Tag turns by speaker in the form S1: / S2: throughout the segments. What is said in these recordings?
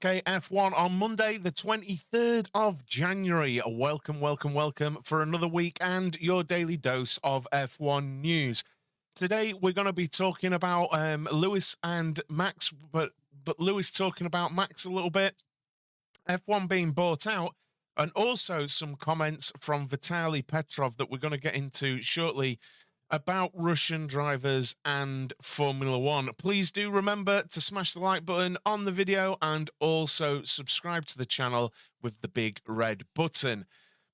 S1: SK F1 on Monday, the 23rd of January. Welcome for another week and your daily dose of F1 news. Today, we're going to be talking about Lewis and Max, but Lewis talking about Max a little bit, F1 being bought out, and also some comments from Vitali Petrov that we're going to get into shortly about Russian drivers and Formula One. Please do remember to smash the like button on the video and also subscribe to the channel with the big red button.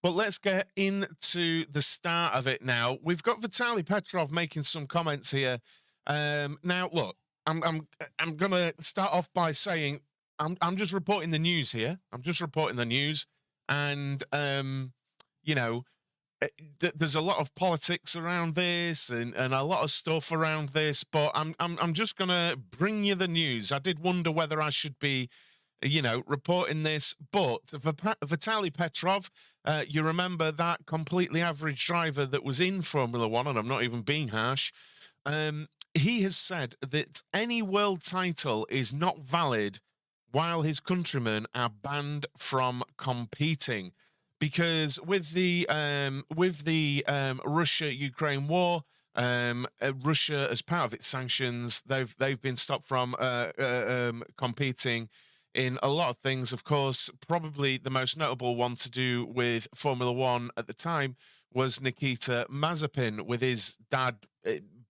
S1: But let's get into the start of it now. We've got Vitaly Petrov making some comments here. Now, look, I'm going to start off by saying I'm just reporting the news here. I'm just reporting the news, and you know, there's a lot of politics around this and a lot of stuff around this, but I'm just gonna bring you the news. I did wonder whether I should be, reporting this, but Vitaly Petrov, you remember that completely average driver that was in Formula One, and I'm not even being harsh. He has said that any world title is not valid while his countrymen are banned from competing. Because with the Russia-Ukraine war, Russia, as part of its sanctions, they've been stopped from competing in a lot of things. Of course, probably the most notable one to do with Formula One at the time was Nikita Mazepin, with his dad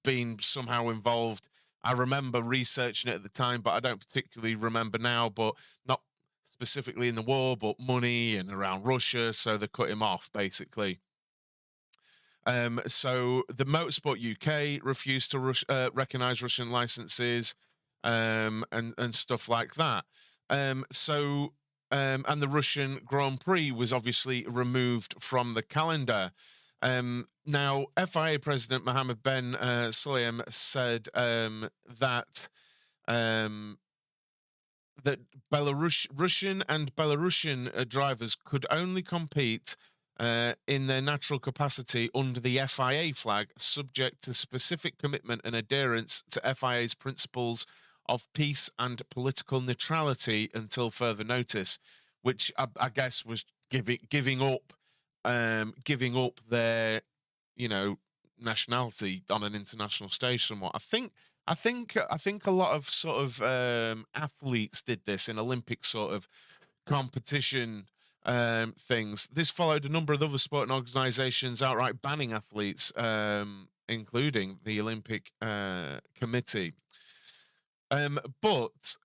S1: being somehow involved. I remember researching it at the time, but I don't particularly remember now. But not specifically in the war, but money and around Russia, so they cut him off, basically. So the Motorsport UK refused to recognise Russian licenses and stuff like that. And the Russian Grand Prix was obviously removed from the calendar. Now, FIA President Mohammed Ben Sulayem said that Russian and Belarusian drivers could only compete in their natural capacity under the FIA flag, subject to specific commitment and adherence to FIA's principles of peace and political neutrality until further notice, which I guess was giving up their, nationality on an international stage somewhat. I think a lot of sort of athletes did this in Olympic sort of competition things. This followed a number of other sporting organisations outright banning athletes, including the Olympic Committee. But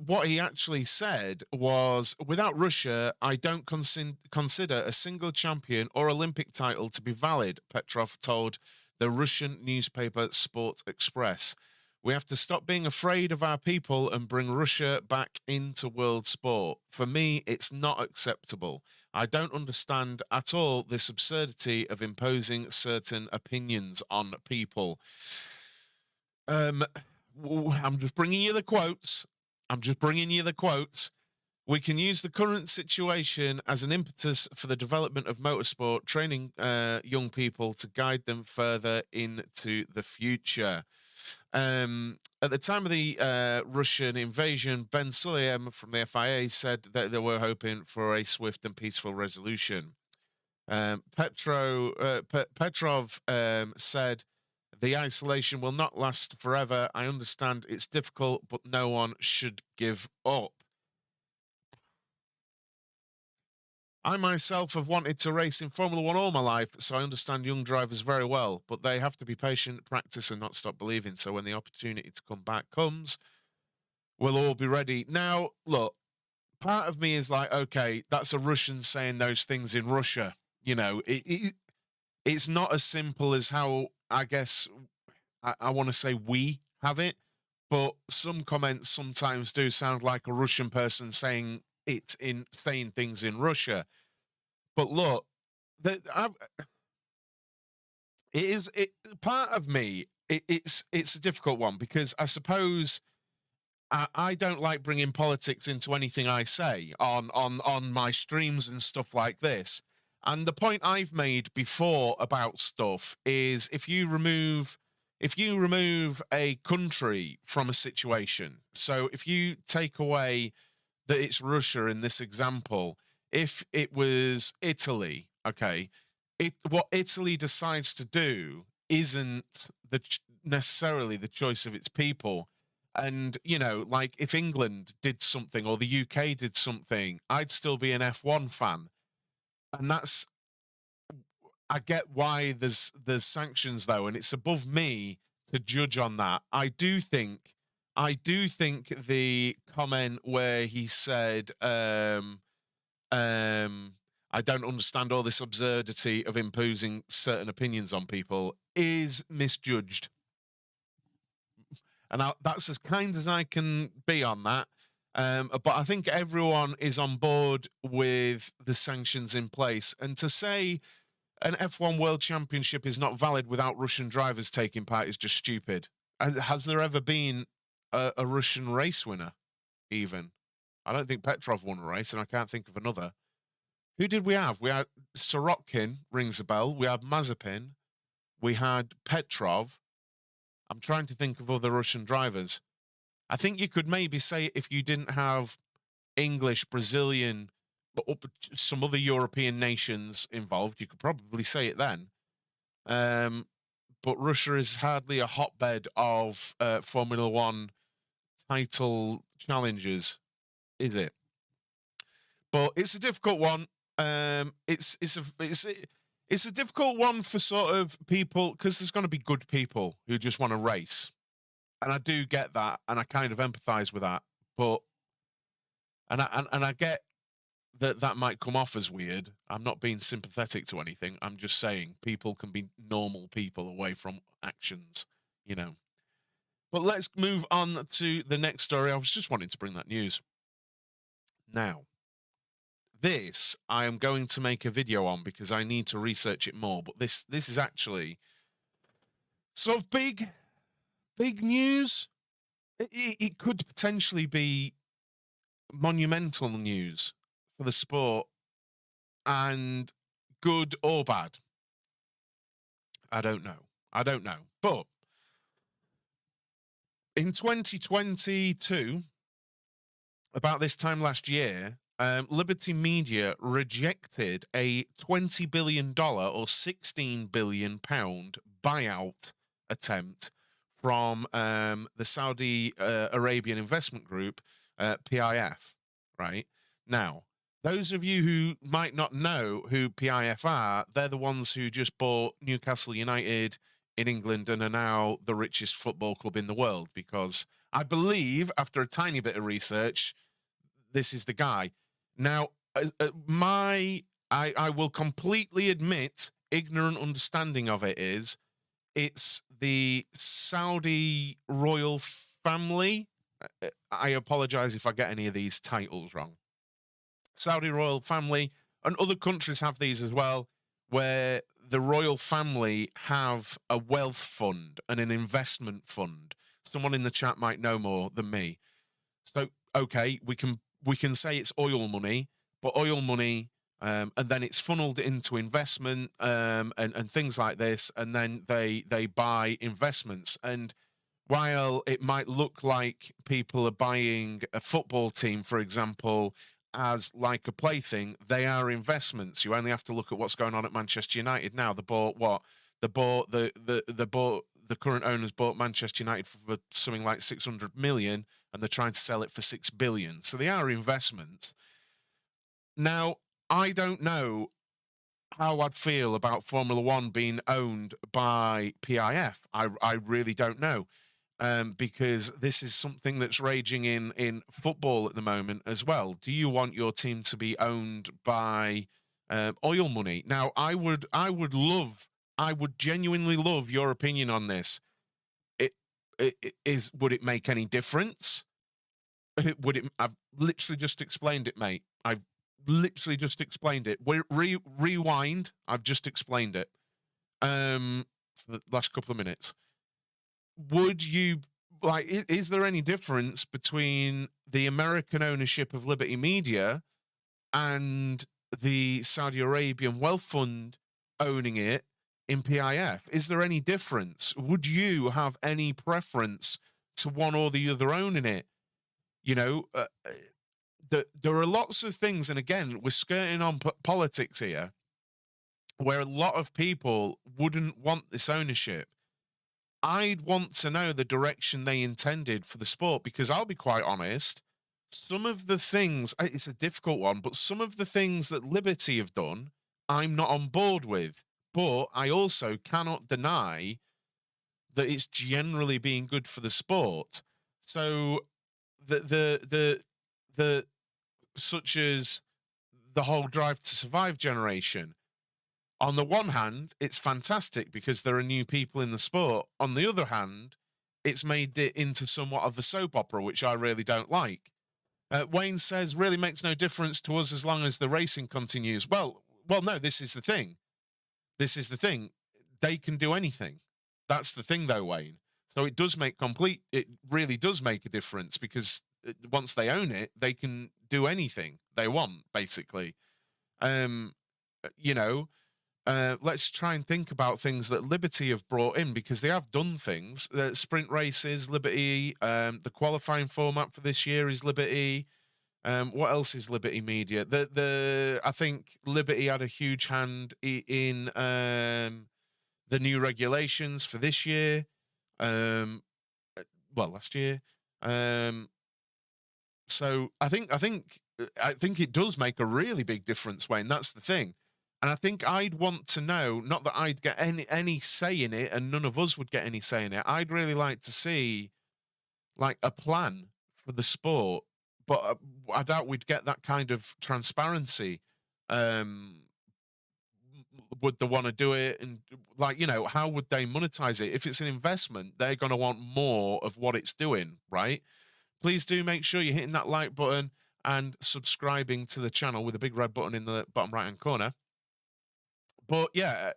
S1: what he actually said was, without Russia, I don't consider a single champion or Olympic title to be valid, Petrov told the Russian newspaper Sport Express. We have to stop being afraid of our people and bring Russia back into world sport. For me, it's not acceptable. I don't understand at all this absurdity of imposing certain opinions on people. I'm just bringing you the quotes. We can use the current situation as an impetus for the development of motorsport, training young people to guide them further into the future. At the time of the Russian invasion, Ben Sulayem from the FIA said that they were hoping for a swift and peaceful resolution. Petrov said, the isolation will not last forever. I understand it's difficult, but no one should give up. I myself have wanted to race in Formula One all my life, so I understand young drivers very well, but they have to be patient, practice, and not stop believing. So when the opportunity to come back comes, we'll all be ready. Now, look, part of me is like, okay, that's a Russian saying those things in Russia. It's not as simple as how, I guess, I want to say we have it, but some comments sometimes do sound like a Russian person saying things in Russia. But look, part of me, it's a difficult one, because I suppose I don't like bringing politics into anything I say on my streams and stuff like this. And the point I've made before about stuff is, if you remove a country from a situation, so if you take away that it's Russia in this example. If it was Italy, okay, what Italy decides to do isn't necessarily the choice of its people. And, you know, like if England did something or the UK did something, I'd still be an F1 fan. And that's, I get why there's sanctions though, and it's above me to judge on that. I do think the comment where he said, I don't understand all this absurdity of imposing certain opinions on people is misjudged. And that's as kind as I can be on that. But I think everyone is on board with the sanctions in place. And to say an F1 World Championship is not valid without Russian drivers taking part is just stupid. Has there ever been a Russian race winner, even? I don't think Petrov won a race, and I can't think of another. Who did we have? We had Sorokin, rings a bell. We had Mazepin. We had Petrov. I'm trying to think of other Russian drivers. I think you could maybe say if you didn't have English, Brazilian, but some other European nations involved, you could probably say it then. But Russia is hardly a hotbed of Formula One title challenges, is it? But it's a difficult one. It's a difficult one for sort of people, because there's going to be good people who just want to race, and I do get that, and I kind of empathize with that. But and I get that might come off as weird. I'm not being sympathetic to anything. I'm just saying people can be normal people away from actions, you know. But let's move on to the next story. I was just wanting to bring that news. Now, this I am going to make a video on because I need to research it more. But this is actually sort of big news. It could potentially be monumental news for the sport, and good or bad. I don't know. But in 2022, about this time last year, Liberty Media rejected a $20 billion or £16 billion buyout attempt from the Saudi Arabian investment group, PIF, right? Now, those of you who might not know who PIF are, they're the ones who just bought Newcastle United in England and are now the richest football club in the world, because I believe, after a tiny bit of research, this is the guy. Now, I will completely admit, ignorant understanding of it is, it's the Saudi royal family. I apologize if I get any of these titles wrong. Saudi royal family, and other countries have these as well, where the royal family have a wealth fund and an investment fund. Someone in the chat might know more than me. So, okay, we can say it's oil money, but oil money, and then it's funneled into investment and things like this, and then they buy investments. And while it might look like people are buying a football team, for example, as like a plaything, they are investments. You only have to look at what's going on at Manchester United now. They bought what? The current owners bought Manchester United for something like 600 million, and they're trying to sell it for 6 billion. So they are investments. Now, I don't know how I'd feel about Formula One being owned by PIF. I really don't know. Because this is something that's raging in football at the moment as well. Do you want your team to be owned by oil money? Now, I would genuinely love your opinion on this. Would it make any difference? I've literally just explained it, mate. I've literally just explained it. Rewind. I've just explained it. For the last couple of minutes. Would you, like, is there any difference between the American ownership of Liberty Media and the Saudi Arabian wealth fund owning it in PIF? Is there any difference? Would you have any preference to one or the other owning it? You know, there are lots of things, and again, we're skirting on politics here, where a lot of people wouldn't want this ownership. I'd want to know the direction they intended for the sport, because I'll be quite honest, some of the things, it's a difficult one, but some of the things that Liberty have done, I'm not on board with. But I also cannot deny that it's generally being good for the sport. So the such as the whole Drive to Survive generation. On the one hand, it's fantastic because there are new people in the sport. On the other hand, it's made it into somewhat of a soap opera, which I really don't like. Wayne says, really makes no difference to us as long as the racing continues. Well, no, this is the thing. This is the thing. They can do anything. That's the thing, though, Wayne. So it really does make a difference, because once they own it, they can do anything they want, basically. Let's try and think about things that Liberty have brought in, because they have done things. Sprint races, Liberty. The qualifying format for this year is Liberty. What else is Liberty Media? I think Liberty had a huge hand in the new regulations for this year. Last year. So I think it does make a really big difference, Wayne. That's the thing. And I think I'd want to know, not that I'd get any say in it, and none of us would get any say in it. I'd really like to see like a plan for the sport, but I doubt we'd get that kind of transparency. Would they want to do it? And how would they monetize it? If it's an investment, they're going to want more of what it's doing, right? Please do make sure you're hitting that like button and subscribing to the channel with a big red button in the bottom right-hand corner. But yeah,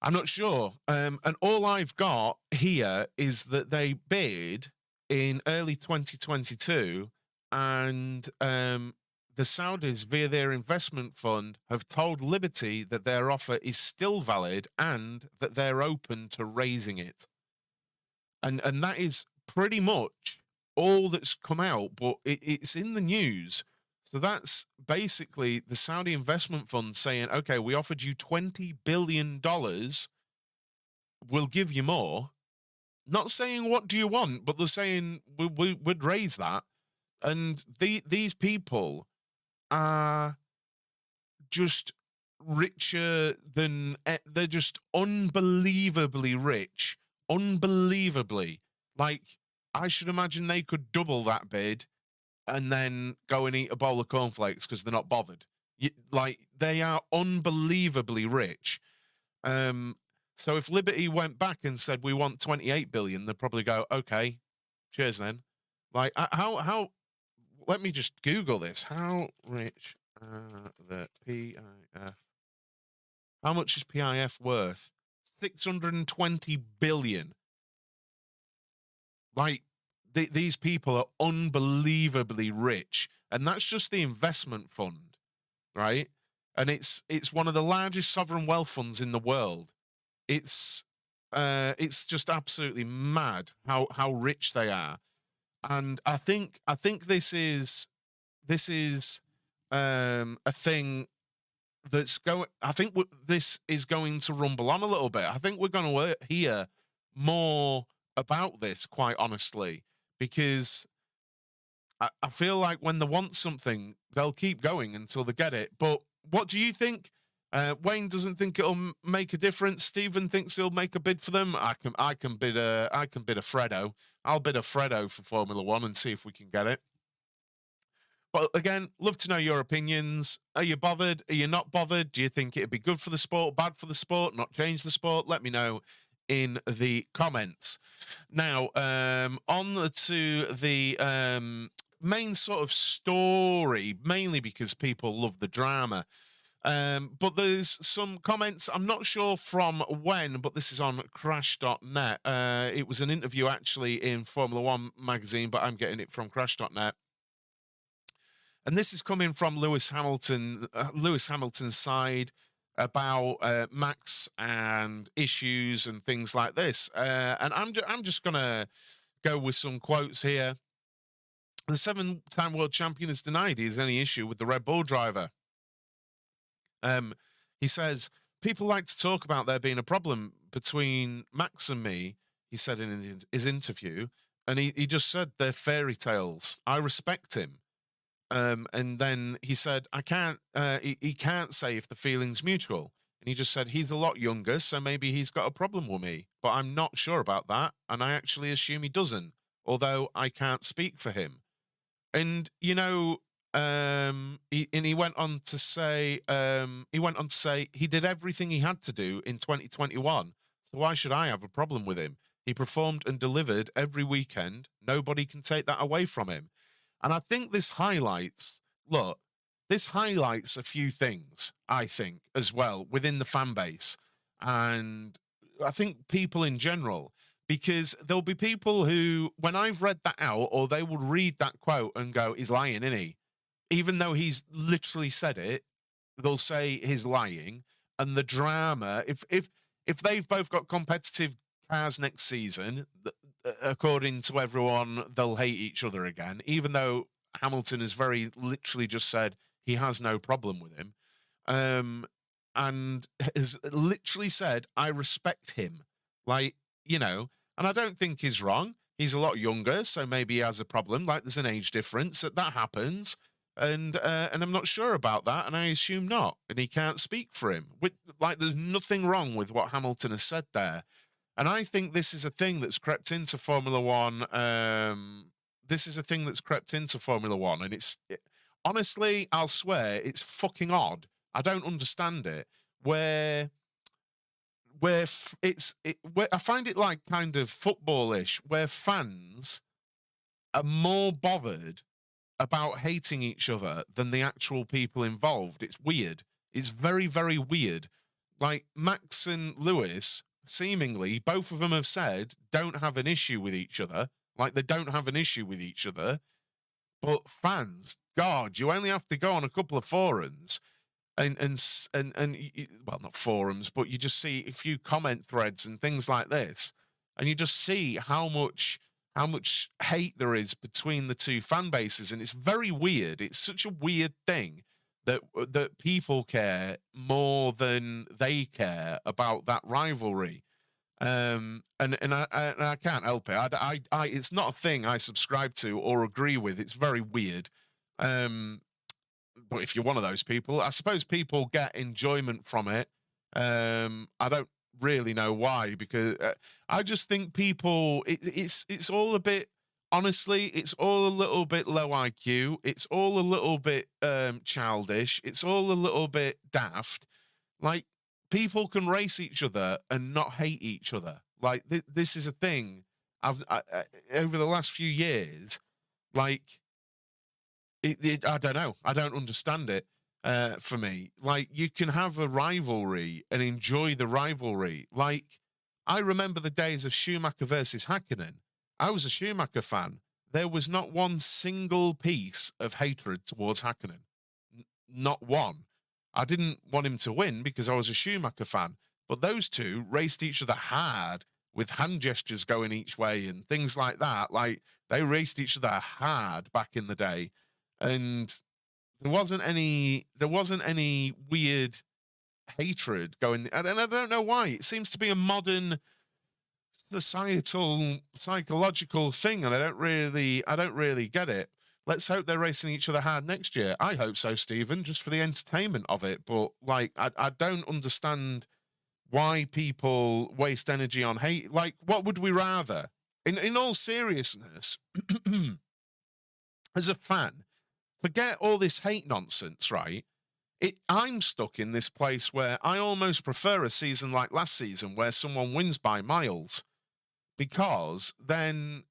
S1: I'm not sure. And all I've got here is that they bid in early 2022, and the Saudis, via their investment fund, have told Liberty that their offer is still valid and that they're open to raising it. And that is pretty much all that's come out, but it's in the news. So that's basically the Saudi investment fund saying, okay, we offered you $20 billion. We'll give you more. Not saying what do you want, but they're saying we would raise that. And these people are just richer than, they're just unbelievably rich. Unbelievably. Like, I should imagine they could double that bid and then go and eat a bowl of cornflakes because they're not bothered. They are unbelievably rich. So if Liberty went back and said, we want 28 billion, they'd probably go, okay, cheers then. Like, how, let me just Google this. How rich are the PIF? How much is PIF worth? 620 billion. Like, these people are unbelievably rich, and that's just the investment fund, right? And it's one of the largest sovereign wealth funds in the world. It's just absolutely mad how rich they are, and I think this is a thing that's going. I think this is going to rumble on a little bit. I think we're going to hear more about this, quite honestly, because I feel like when they want something, they'll keep going until they get it. But what do you think? Wayne doesn't think it'll make a difference. Stephen thinks he'll make a bid for them. I can bid a Fredo. I'll bid a Fredo for Formula One and see if we can get it. But again, love to know your opinions. Are you bothered? Are you not bothered? Do you think it'd be good for the sport, bad for the sport, not change the sport? Let me know in the comments. Now, on to the main sort of story, mainly because people love the drama. But there's some comments, I'm not sure from when, but this is on crash.net. It was an interview actually in Formula One magazine, but I'm getting it from crash.net. And this is coming from Lewis Hamilton's side about Max and issues and things like this. And I'm just going to go with some quotes here. The 7-time world champion has denied he has any issue with the Red Bull driver. He says, people like to talk about there being a problem between Max and me, he said in his interview, and he just said they're fairy tales. I respect him. And then he said, I can't, he can't say if the feeling's mutual. And he just said, he's a lot younger, so maybe he's got a problem with me. But I'm not sure about that, and I actually assume he doesn't, although I can't speak for him. And, you know, he went on to say, he did everything he had to do in 2021. So why should I have a problem with him? He performed and delivered every weekend. Nobody can take that away from him. And I think this highlights a few things, I think, as well, within the fan base. And I think people in general, because there'll be people who, when I've read that out, or they will read that quote and go, he's lying, isn't he? Even though he's literally said it, they'll say he's lying. And the drama, if they've both got competitive cars next season, according to everyone, they'll hate each other again, even though Hamilton has very literally just said he has no problem with him, and has literally said, I respect him. Like, you know, and I don't think he's wrong. He's a lot younger, so maybe he has a problem. Like, there's an age difference. That happens. And I'm not sure about that, and I assume not. And he can't speak for him. Like, there's nothing wrong with what Hamilton has said there. And I think this is a thing that's crept into Formula One. And honestly, I'll swear, it's fucking odd. I don't understand it. Where I find it like kind of footballish, where fans are more bothered about hating each other than the actual people involved. It's weird. It's very, very weird. Like, Max and Lewis, seemingly, both of them have said don't have an issue with each other. Like, they don't have an issue with each other. But fans, God, you only have to go on a couple of forums and well, not forums, but you just see a few comment threads and things like this, and you just see how much hate there is between the two fan bases. And it's very weird. It's such a weird thing that people care more than they care about that rivalry. And I can't help it. I it's not a thing I subscribe to or agree with. It's very weird. But if you're one of those people, I suppose people get enjoyment from it. I don't really know why, because I just think people, it's all a bit, honestly, it's all a little bit low IQ. It's all a little bit childish. It's all a little bit daft. Like, people can race each other and not hate each other. Like, this is a thing over the last few years. Like, I don't know. I don't understand it. For me, like, you can have a rivalry and enjoy the rivalry. Like, I remember the days of Schumacher versus Hakkinen. I was a Schumacher fan. There was not one single piece of hatred towards Hakkinen. Not one. I didn't want him to win because I was a Schumacher fan. But those two raced each other hard, with hand gestures going each way and things like that. Like, they raced each other hard back in the day. And there wasn't any weird hatred going, and I don't know why. It seems to be a modern societal psychological thing, and I don't really get it. Let's hope they're racing each other hard next year. I hope so, Stephen, just for the entertainment of it. But, like, I don't understand why people waste energy on hate. Like, what would we rather? In all seriousness, as a fan, forget all this hate nonsense, right? I'm stuck in this place where I almost prefer a season like last season where someone wins by miles, because then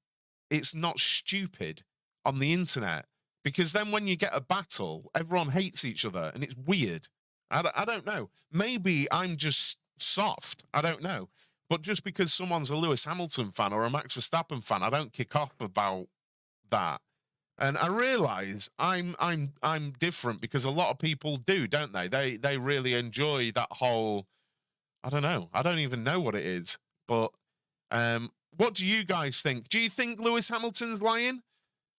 S1: it's not stupid on the internet. Because then when you get a battle, everyone hates each other, and it's weird. I don't know. Maybe I'm just soft. I don't know. But just because someone's a Lewis Hamilton fan or a Max Verstappen fan, I don't kick off about that. And I realize I'm different, because a lot of people do, don't they? They really enjoy that whole, I don't know. I don't even know what it is. But what do you guys think? Do you think Lewis Hamilton's lying?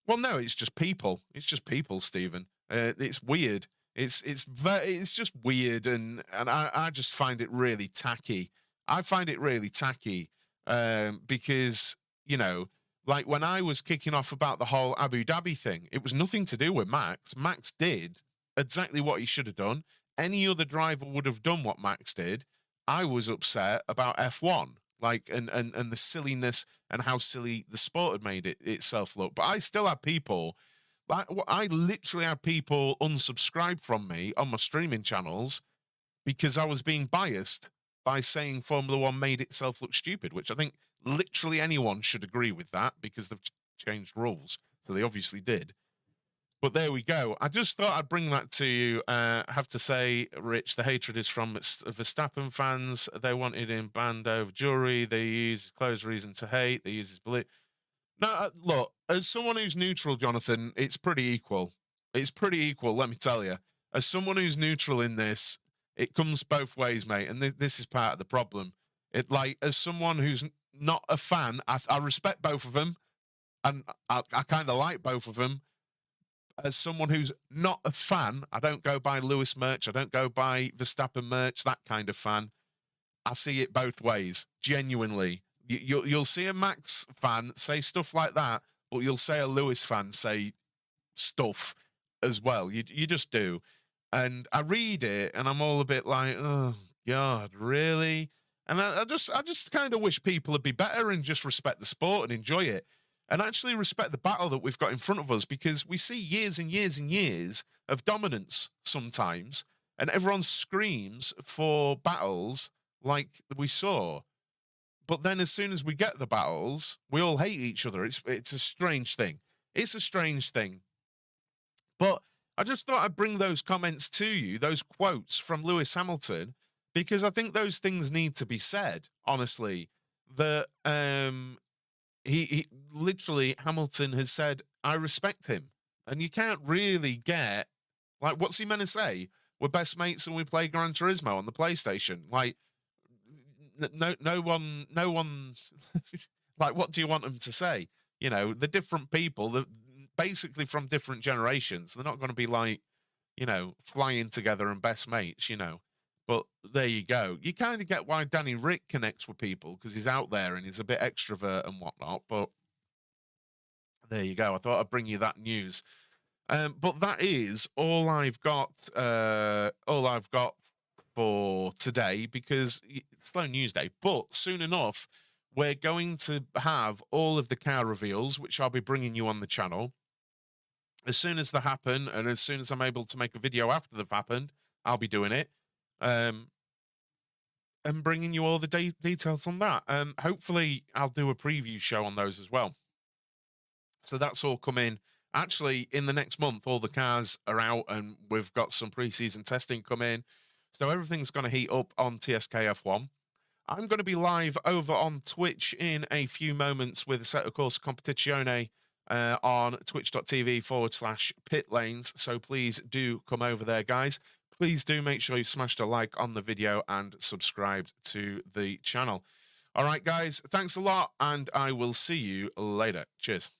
S1: Well, no, it's just people. It's just people, Stephen. It's weird. It's just weird, and I just find it really tacky. I find it really tacky because like when I was kicking off about the whole Abu Dhabi thing, it was nothing to do with Max. Max did exactly what he should have done. Any other driver would have done what Max did. I was upset about F1, like and the silliness and how silly the sport had made itself look. But I still had people, like I literally had people unsubscribe from me on my streaming channels because I was being biased by saying Formula One made itself look stupid, which I think literally anyone should agree with that because they've changed rules. So they obviously did. But there we go. I just thought I'd bring that to you. Have to say, Rich, the hatred is from Verstappen fans. They wanted him banned over jury. They use close reason to hate. They use his belief. No, look, as someone who's neutral, Jonathan, it's pretty equal. It's pretty equal, let me tell you. As someone who's neutral in this, it comes both ways, mate. And this is part of the problem. As someone who's not a fan, I respect both of them. And I kind of like both of them. As someone who's not a fan, I don't go by Lewis merch, I don't go by Verstappen merch, that kind of fan. I see it both ways, genuinely. You'll see a Max fan say stuff like that, but you'll see a Lewis fan say stuff as well. You just do. And I read it, and I'm all a bit like, oh, God, really? And I just kind of wish people would be better and just respect the sport and enjoy it. And actually respect the battle that we've got in front of us, because we see years and years and years of dominance sometimes, and everyone screams for battles like we saw. But then as soon as we get the battles, we all hate each other. It's a strange thing. It's a strange thing. But I just thought I'd bring those comments to you, those quotes from Lewis Hamilton, because I think those things need to be said, honestly. He literally, Hamilton has said, I respect him. And you can't really get, like, what's he meant to say? We're best mates and we play Gran Turismo on the PlayStation. Like, no one, like, what do you want them to say? You know, the different people, that basically from different generations, they're not going to be like, flying together and best mates, But there you go. You kind of get why Danny Rick connects with people, because he's out there and he's a bit extrovert and whatnot. But there you go. I thought I'd bring you that news. But that is all I've got. All I've got for today, because it's slow news day. But soon enough, we're going to have all of the car reveals, which I'll be bringing you on the channel. As soon as they happen, and as soon as I'm able to make a video after they've happened, I'll be doing it. And bringing you all the details on that. Hopefully, I'll do a preview show on those as well. So that's all coming. Actually, in the next month, all the cars are out, and we've got some pre-season testing coming. So everything's going to heat up on TSKF1. I'm going to be live over on Twitch in a few moments with a set of course competizione on twitch.tv/pitlanes. So please do come over there, guys. Please do make sure you smashed a like on the video and subscribed to the channel. All right, guys, thanks a lot, and I will see you later. Cheers.